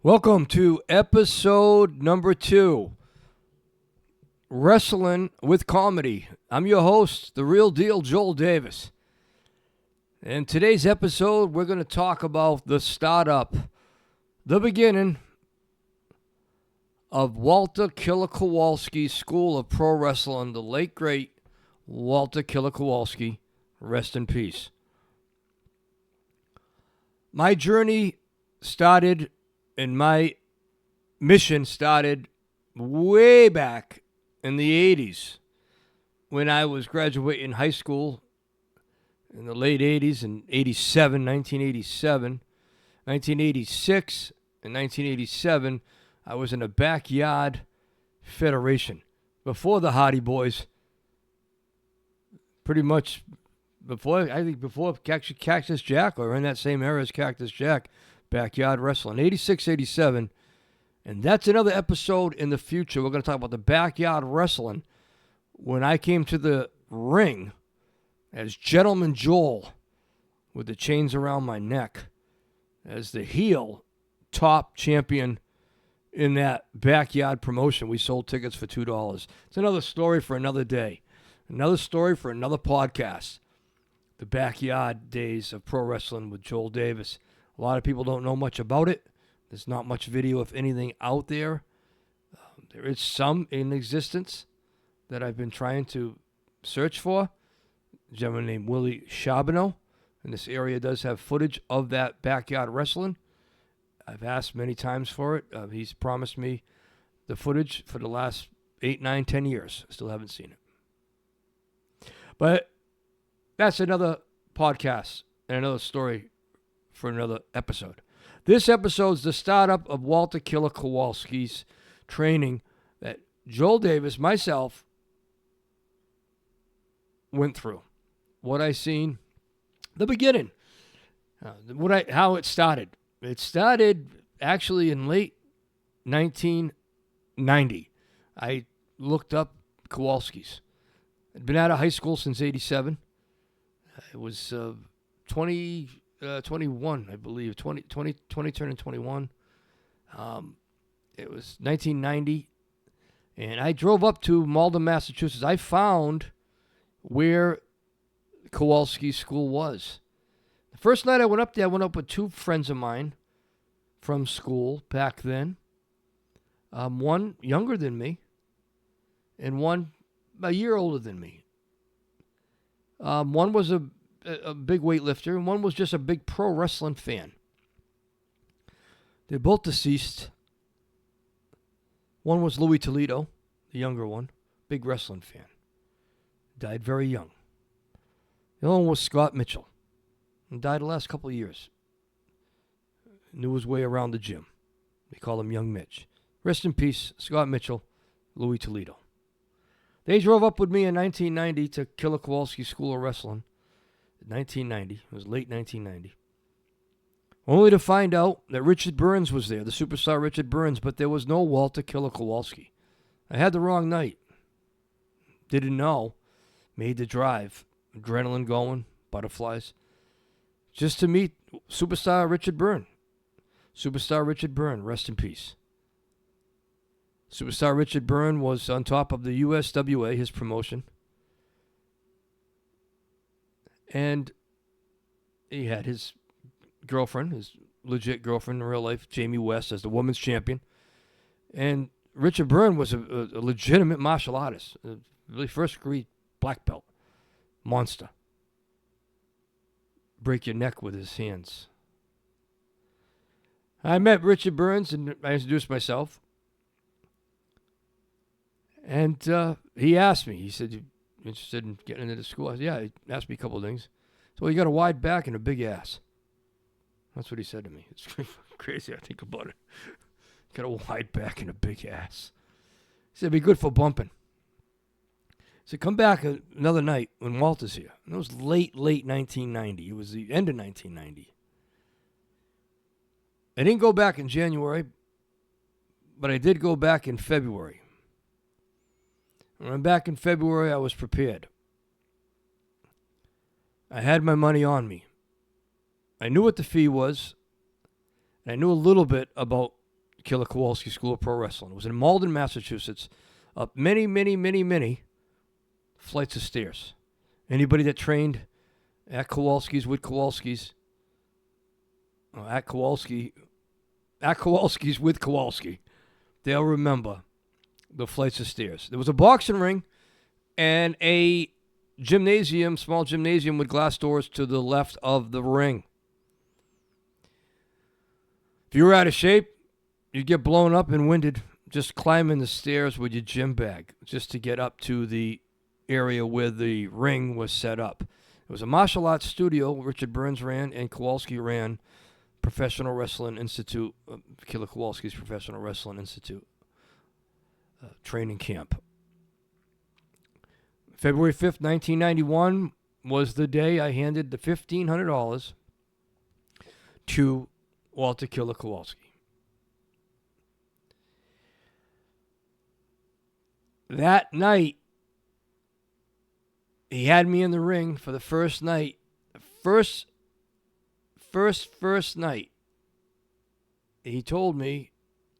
Welcome to episode number 2, Wrestling with Comedy. I'm your host, the real deal, Joel Davis. In today's episode, we're going to talk about the startup, the beginning of Walter Killer Kowalski's School of Pro Wrestling, the late, great Walter Killer Kowalski. Rest in peace. My journey started, and my mission started way back in the 80s when I was graduating high school in the late 80s in 1987, 1986, and 1987. I was in a backyard federation before the Hardy Boys, pretty much before Cactus Jack, or in that same era as Cactus Jack. Backyard wrestling, 86, 87. And that's another episode in the future. We're going to talk about the backyard wrestling when I came to the ring as Gentleman Joel with the chains around my neck as the heel top champion in that backyard promotion. We sold tickets for $2. It's another story for another day. Another story for another podcast. The backyard days of pro wrestling with Joel Davis. A lot of people don't know much about it. There's not much video, if anything, out there. There is some in existence that I've been trying to search for. A gentleman named Willie Charbonneau in this area does have footage of that backyard wrestling. I've asked many times for it. He's promised me the footage for the last 8, 9, 10 years. I still haven't seen it. But that's another podcast and another story for another episode. This episode is the startup of Walter Killer Kowalski's training that Joel Davis, myself, went through. What I seen, the beginning, how it started. It started actually in late 1990. I looked up Kowalski's. I'd been out of high school since 87. It was 21, I believe, 20 turning 21. It was 1990, and I drove up to Malden, Massachusetts. I found where Kowalski's school was. The first night I went up there, I went up with 2 friends of mine from school back then. One younger than me, and one a year older than me. One was a big weightlifter, and one was just a big pro wrestling fan. They're both deceased. One was Louis Toledo, the younger one, big wrestling fan. Died very young. The other one was Scott Mitchell, and died the last couple of years. Knew his way around the gym. They call him Young Mitch. Rest in peace, Scott Mitchell, Louis Toledo. They drove up with me in 1990 to Killer Kowalski School of Wrestling. 1990. It was late 1990. Only to find out that Richard Burns was there, the superstar Richard Burns, but there was no Walter Killer Kowalski. I had the wrong night. Didn't know. Made the drive. Adrenaline going. Butterflies. Just to meet superstar Richard Byrne. Superstar Richard Byrne. Rest in peace. Superstar Richard Byrne was on top of the USWA, his promotion. And he had his girlfriend, his legit girlfriend in real life, Jamie West, as the women's champion. And Richard Byrne was a legitimate martial artist, a really first-degree black belt, monster. Break your neck with his hands. I met Richard Burns, and I introduced myself. And he asked me, he said, interested in getting into the school? I said, yeah. He asked me a couple of things. So, well, you got a wide back and a big ass. That's what he said to me. It's crazy. I think about it. Got a wide back and a big ass. He said, it'd be good for bumping. He said, come back another night when Walter's here. And it was late 1990. It was the end of 1990. I didn't go back in January, but I did go back in February. When I'm back in February, I was prepared. I had my money on me. I knew what the fee was. And I knew a little bit about Killer Kowalski School of Pro Wrestling. It was in Malden, Massachusetts, up many, many, many, many flights of stairs. Anybody that trained at Kowalski's with Kowalski's, at Kowalski's with Kowalski, they'll remember the flights of stairs. There was a boxing ring and a gymnasium, small gymnasium with glass doors to the left of the ring. If you were out of shape, you'd get blown up and winded just climbing the stairs with your gym bag just to get up to the area where the ring was set up. It was a martial arts studio Richard Burns ran and Kowalski ran Professional Wrestling Institute, Killer Kowalski's Professional Wrestling Institute training camp. February 5th, 1991 was the day I handed the $1,500 to Walter Killer Kowalski. That night, he had me in the ring for the first night. First night. He told me,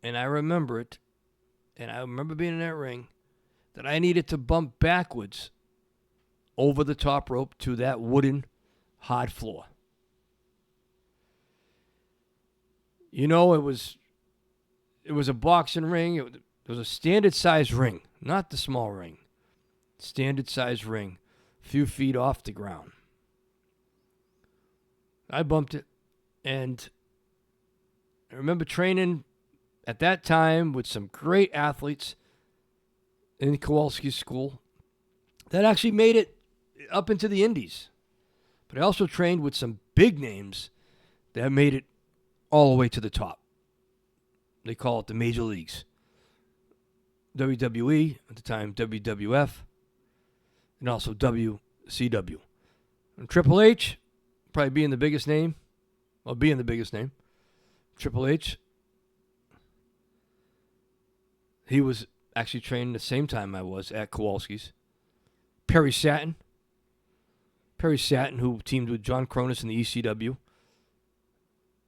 and I remember it, and I remember being in that ring, that I needed to bump backwards over the top rope to that wooden hard floor. You know, it was a boxing ring. It was a standard size ring, not the small ring. Standard size ring, a few feet off the ground. I bumped it, and I remember training at that time with some great athletes in Kowalski's school that actually made it up into the Indies. But I also trained with some big names that made it all the way to the top. They call it the major leagues. WWE, at the time WWF, and also WCW. And Triple H, probably being the biggest name. Triple H, he was actually training the same time I was at Kowalski's. Perry Saturn, who teamed with John Cronus in the ECW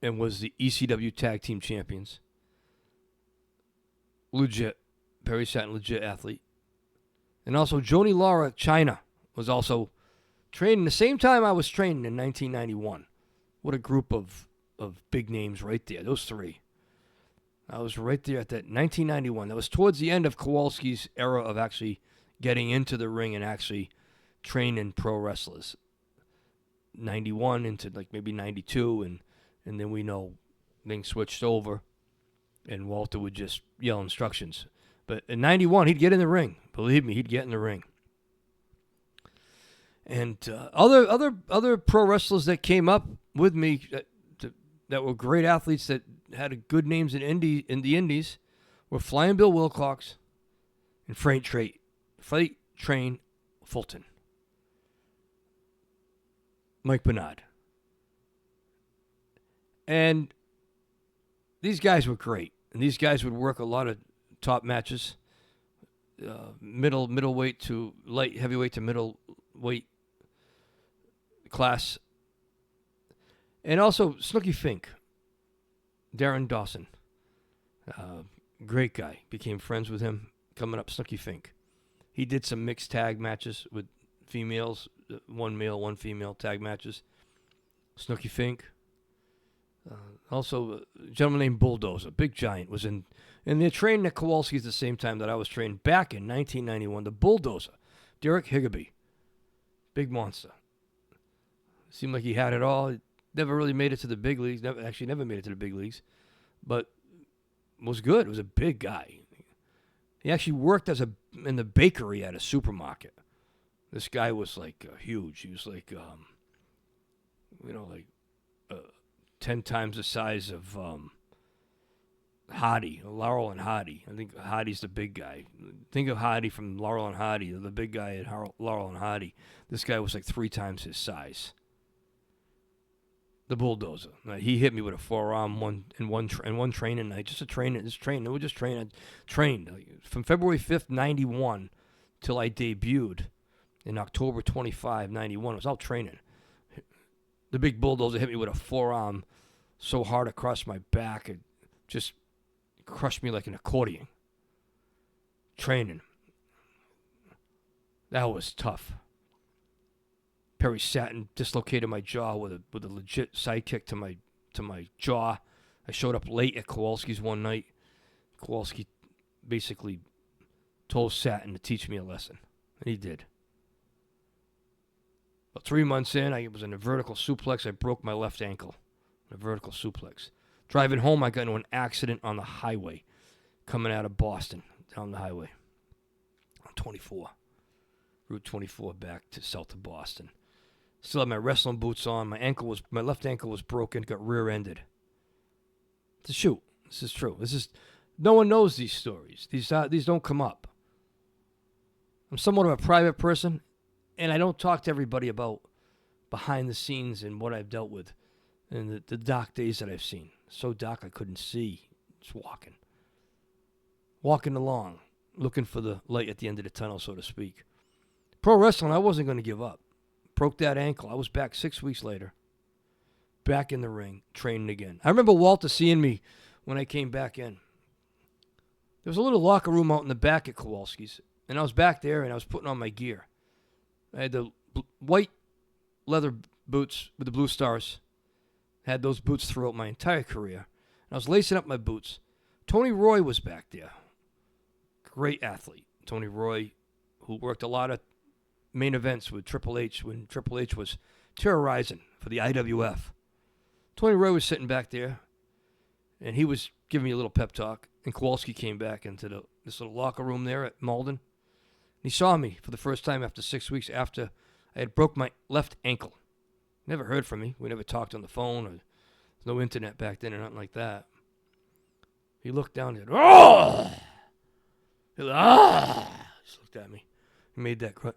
and was the ECW Tag Team Champions. Legit. Perry Saturn, legit athlete. And also Joni Laura Chyna was also training the same time I was training in 1991. What a group of big names right there. Those three. I was right there at that 1991. That was towards the end of Kowalski's era of actually getting into the ring and actually training pro wrestlers. 91 into like maybe 92, and then we know things switched over and Walter would just yell instructions. But in 91, he'd get in the ring. Believe me, he'd get in the ring. And other pro wrestlers that came up with me that were great athletes that had good names in the Indies were Flying Bill Wilcox and Freight Train Fulton. Mike Bernard. And these guys were great. And these guys would work a lot of top matches, middleweight to light heavyweight to middleweight class. And also Snookie Frink, Darren Dawson, great guy. Became friends with him coming up. Snookie Frink. He did some mixed tag matches with females, one male, one female tag matches. Snookie Frink. Also, a gentleman named Bulldozer, big giant, was in, and they're training at Kowalski's the same time that I was trained back in 1991. The Bulldozer, Derek Higaby, big monster. Seemed like he had it all. Never really made it to the big leagues. Never made it to the big leagues, but was good. Was a big guy. He actually worked in the bakery at a supermarket. This guy was like huge. He was like, 10 times the size of Hardy, Laurel and Hardy. I think Hardy's the big guy. Think of Hardy from Laurel and Hardy, the big guy at Laurel and Hardy. This guy was like 3 times his size. The Bulldozer. He hit me with a forearm one training night. Just training. We just trained from February 5th, 91 till I debuted in October 25, 91. It was all training. The big Bulldozer hit me with a forearm so hard across my back it just crushed me like an accordion. Training. That was tough. Perry Saturn dislocated my jaw with a legit sidekick to my jaw. I showed up late at Kowalski's one night. Kowalski basically told Saturn to teach me a lesson, and he did. About 3 months in, I was in a vertical suplex. I broke my left ankle. A vertical suplex. Driving home, I got into an accident on the highway, coming out of Boston, down the highway, on 24, Route 24, back to south of Boston. Still had my wrestling boots on. My left ankle was broken. Got rear-ended. To shoot. This is true. No one knows these stories. These don't come up. I'm somewhat of a private person, and I don't talk to everybody about behind the scenes and what I've dealt with and the dark days that I've seen. So dark I couldn't see. Just walking along, looking for the light at the end of the tunnel, so to speak. Pro wrestling, I wasn't going to give up. Broke that ankle. I was back 6 weeks later. Back in the ring, training again. I remember Walter seeing me when I came back in. There was a little locker room out in the back at Kowalski's, and I was back there, and I was putting on my gear. I had the white leather boots with the blue stars. Had those boots throughout my entire career. And I was lacing up my boots. Tony Roy was back there. Great athlete. Tony Roy, who worked a lot of main events with Triple H when Triple H was terrorizing for the IWF. Tony Roy was sitting back there, and he was giving me a little pep talk. And Kowalski came back into this little locker room there at Malden. And he saw me for the first time after 6 weeks after I had broke my left ankle. Never heard from me. We never talked on the phone. There's no internet back then or nothing like that. He looked down and said, "Oh!" He said, "Ah!" He just looked at me. He made that grunt.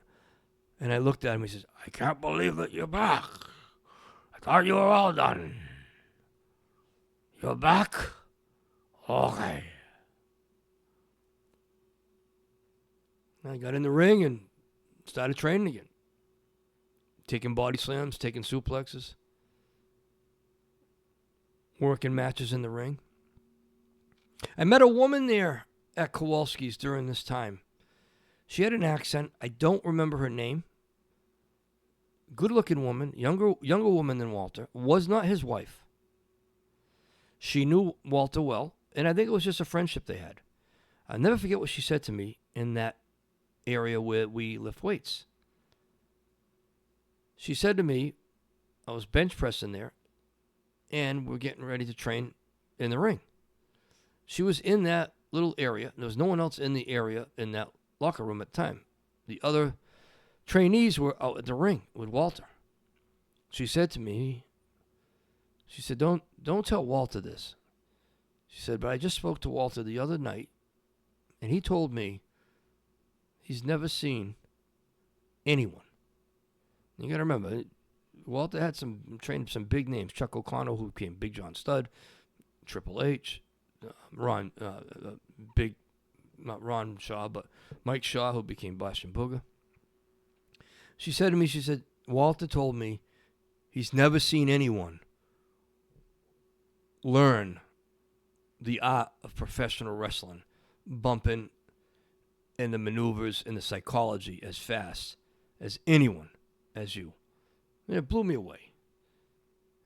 And I looked at him. He says, "I can't believe that you're back. I thought you were all done. You're back? Okay." I got in the ring and started training again. Taking body slams, taking suplexes. Working matches in the ring. I met a woman there at Kowalski's during this time. She had an accent. I don't remember her name. Good-looking woman, younger woman than Walter. Was not his wife. She knew Walter well, and I think it was just a friendship they had. I'll never forget what she said to me in that area where we lift weights. She said to me, I was bench pressing there, and we're getting ready to train in the ring. She was in that little area. There was no one else in the area in that locker room at the time. The other trainees were out at the ring with Walter. She said to me, she said, don't tell Walter this. She said, but I just spoke to Walter the other night, and he told me he's never seen anyone. You got to remember, Walter had trained some big names. Chuck O'Connell, who became Big John Studd, Triple H, not Ron Shaw, but Mike Shaw, who became Boston Booger. She said to me, she said, Walter told me he's never seen anyone learn the art of professional wrestling, bumping and the maneuvers and the psychology as fast as anyone as you. And it blew me away.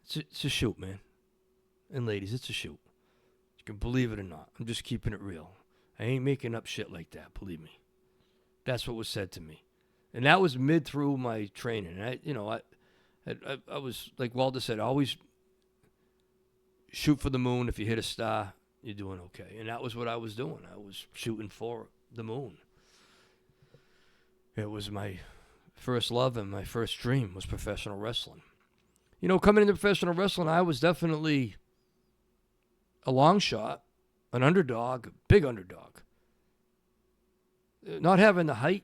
It's a shoot, man. And ladies, it's a shoot. You can believe it or not. I'm just keeping it real. I ain't making up shit like that, believe me. That's what was said to me. And that was mid through my training. And I was, like Walter said, always shoot for the moon. If you hit a star, you're doing okay. And that was what I was doing. I was shooting for the moon. It was my first love and my first dream was professional wrestling. Coming into professional wrestling, I was definitely a long shot, an underdog, a big underdog. Not having the height,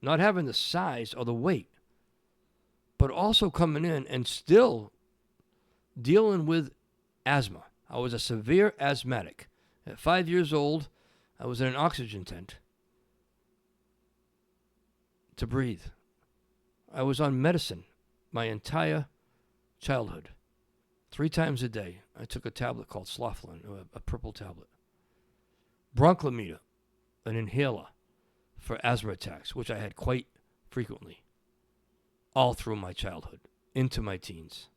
not having the size or the weight, but also coming in and still dealing with asthma. I was a severe asthmatic. At 5 years old, I was in an oxygen tent to breathe. I was on medicine my entire childhood. 3 times a day, I took a tablet called Sloflin, a purple tablet. bronchlometer, an inhaler for asthma attacks, which I had quite frequently all through my childhood, into my teens.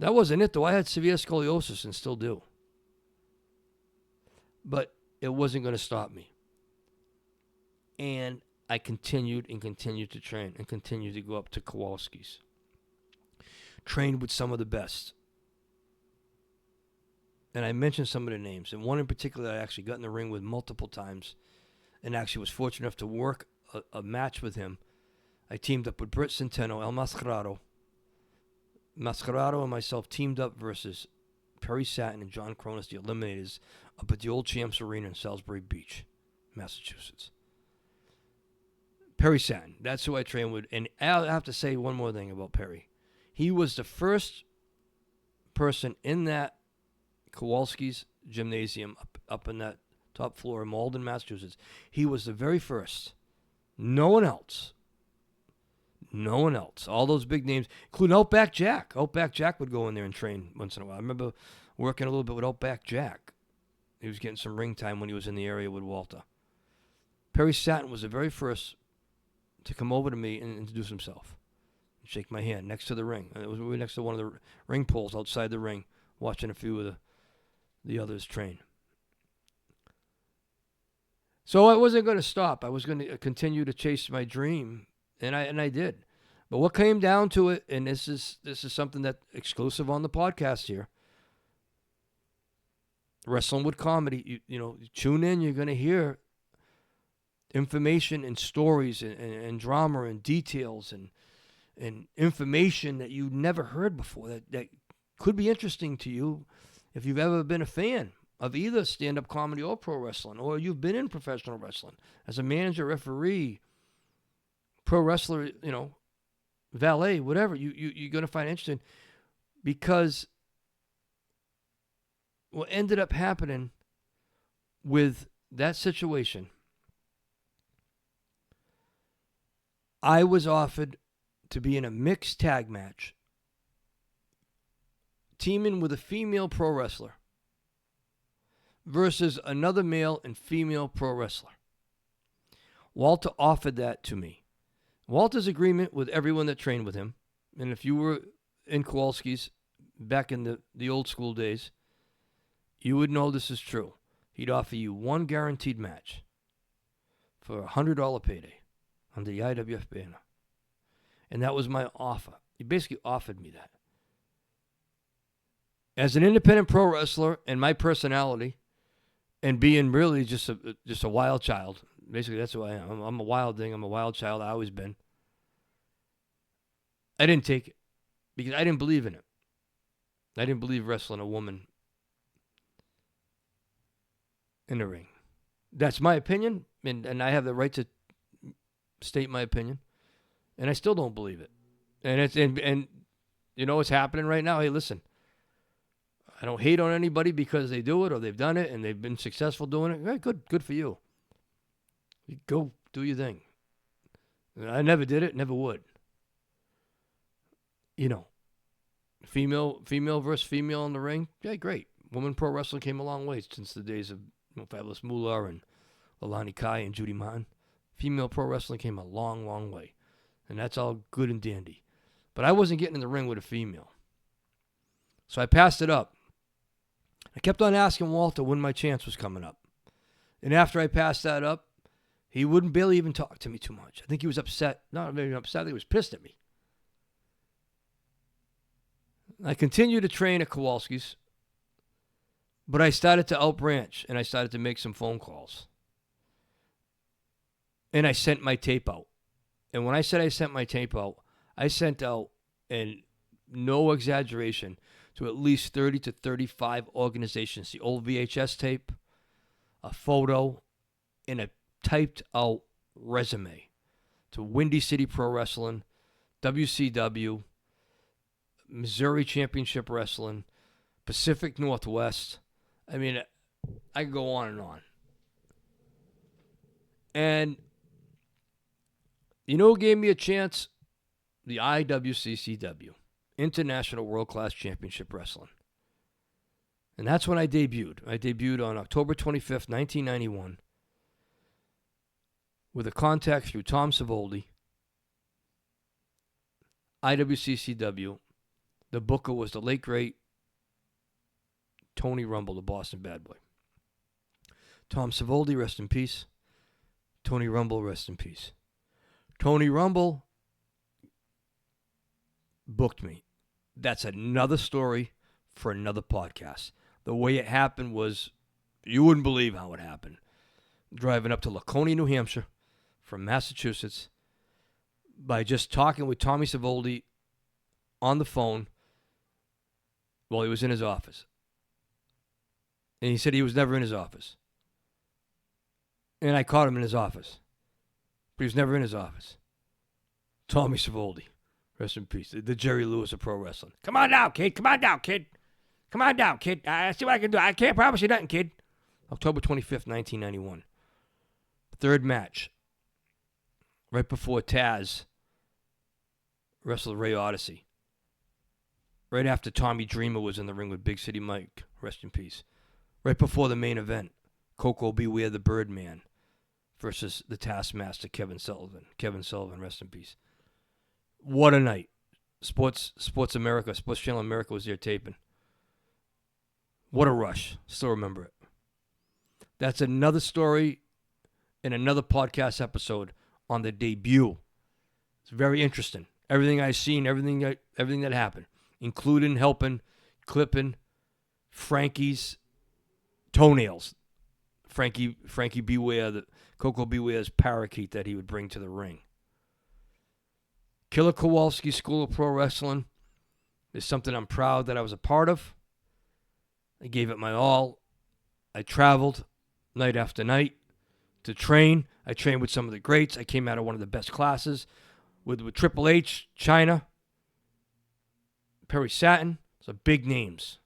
That wasn't it, though. I had severe scoliosis and still do. But it wasn't going to stop me. And I continued and continued to train and continued to go up to Kowalski's. Trained with some of the best. And I mentioned some of the names. And one in particular I actually got in the ring with multiple times and actually was fortunate enough to work a match with him. I teamed up with Britt Centeno, El Mascarado. Mascarado and myself teamed up versus Perry Saturn and John Cronus, the Eliminators, up at the Old Champs Arena in Salisbury Beach, Massachusetts. Perry Saturn, that's who I trained with. And I'll have to say one more thing about Perry. He was the first person in that Kowalski's gymnasium up in that top floor in Malden, Massachusetts. He was the very first. No one else. No one else. All those big names, including Outback Jack. Outback Jack would go in there and train once in a while. I remember working a little bit with Outback Jack. He was getting some ring time when he was in the area with Walter. Perry Saturn was the very first to come over to me and introduce himself. And shake my hand next to the ring. We were next to one of the ring poles outside the ring, watching a few of the others train. So I wasn't going to stop. I was going to continue to chase my dream, and I did. But what came down to it, and this is something that's exclusive on the podcast here. Wrestling with Comedy, you tune in, you're going to hear information and stories and drama and details and information that you never heard before that could be interesting to you if you've ever been a fan of either stand-up comedy or pro wrestling, or you've been in professional wrestling as a manager, referee, pro wrestler, valet, whatever. You're going to find interesting, because what ended up happening with that situation, I was offered to be in a mixed tag match, teaming with a female pro wrestler versus another male and female pro wrestler. Walter offered that to me. Walter's agreement with everyone that trained with him, and if you were in Kowalski's back in the old school days, you would know this is true. He'd offer you one guaranteed match for a $100 payday under the IWF banner. And that was my offer. He basically offered me that. As an independent pro wrestler and my personality, and being really just a wild child. Basically, that's who I am. I'm a wild thing. I'm a wild child. I've always been. I didn't take it because I didn't believe in it. I didn't believe wrestling a woman in the ring. That's my opinion, and I have the right to state my opinion. And I still don't believe it. And you know what's happening right now? Hey, listen. I don't hate on anybody because they do it or they've done it and they've been successful doing it. Right, good for you. You go do your thing. I never did it, never would. Female versus female in the ring. Yeah, great. Women pro wrestling came a long way since the days of Fabulous Moolah and Alani Kai and Judy Martin. Female pro wrestling came a long, long way. And that's all good and dandy. But I wasn't getting in the ring with a female. So I passed it up. I kept on asking Walter when my chance was coming up. And after I passed that up, he wouldn't barely even talk to me too much. I think he was upset. Not very upset. I think he was pissed at me. I continued to train at Kowalski's, but I started to outbranch, and I started to make some phone calls. And I sent my tape out. And when I said I sent my tape out, I sent out, and no exaggeration, to at least 30 to 35 organizations. The old VHS tape, a photo, and a typed out resume to Windy City Pro Wrestling, WCW, Missouri Championship Wrestling, Pacific Northwest. I mean, I could go on and on. And you know who gave me a chance? The IWCCW, International World Class Championship Wrestling. And that's when I debuted. I debuted on October 25th, 1991, with a contact through Tom Savoldi, IWCCW. The booker was the late, great Tony Rumble, the Boston Bad Boy. Tom Savoldi, rest in peace. Tony Rumble, rest in peace. Tony Rumble booked me. That's another story for another podcast. The way it happened was, you wouldn't believe how it happened. Driving up to Laconia, New Hampshire from Massachusetts by just talking with Tommy Savoldi on the phone while he was in his office. And he said he was never in his office. And I caught him in his office. But he was never in his office. Tommy Savoldi, rest in peace. The Jerry Lewis of pro wrestling. Come on down, kid. Come on down, kid. Come on down, kid. I see what I can do. I can't promise you nothing, kid. October 25th, 1991. Third match. Right before Taz wrestled Ray Odyssey. Right after Tommy Dreamer was in the ring with Big City Mike. Rest in peace. Right before the main event. Coco Beware the Birdman versus the Taskmaster Kevin Sullivan. Kevin Sullivan, rest in peace. What a night. Sports America, Sports Channel America was there taping. What a rush. Still remember it. That's another story in another podcast episode on the debut. It's very interesting. Everything I've seen, everything that happened, including helping clipping Frankie's toenails. Frankie Beware, the Coco Beware's parakeet that he would bring to the ring. Killer Kowalski School of Pro Wrestling is something I'm proud that I was a part of. I gave it my all. I traveled night after night to train. I trained with some of the greats. I came out of one of the best classes with Triple H, Chyna, Perry Saturn. So big names.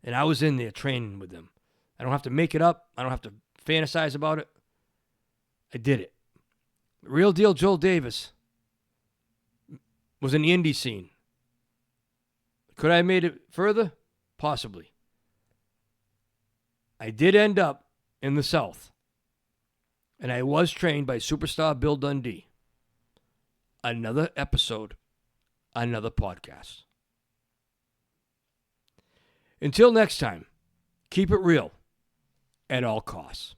And I was in there training with them. I don't have to make it up. I don't have to fantasize about it. I did it. Real deal Joel Davis was in the indie scene. Could I have made it further? Possibly. I did end up in the South. And I was trained by superstar Bill Dundee. Another episode, another podcast. Until next time, keep it real at all costs.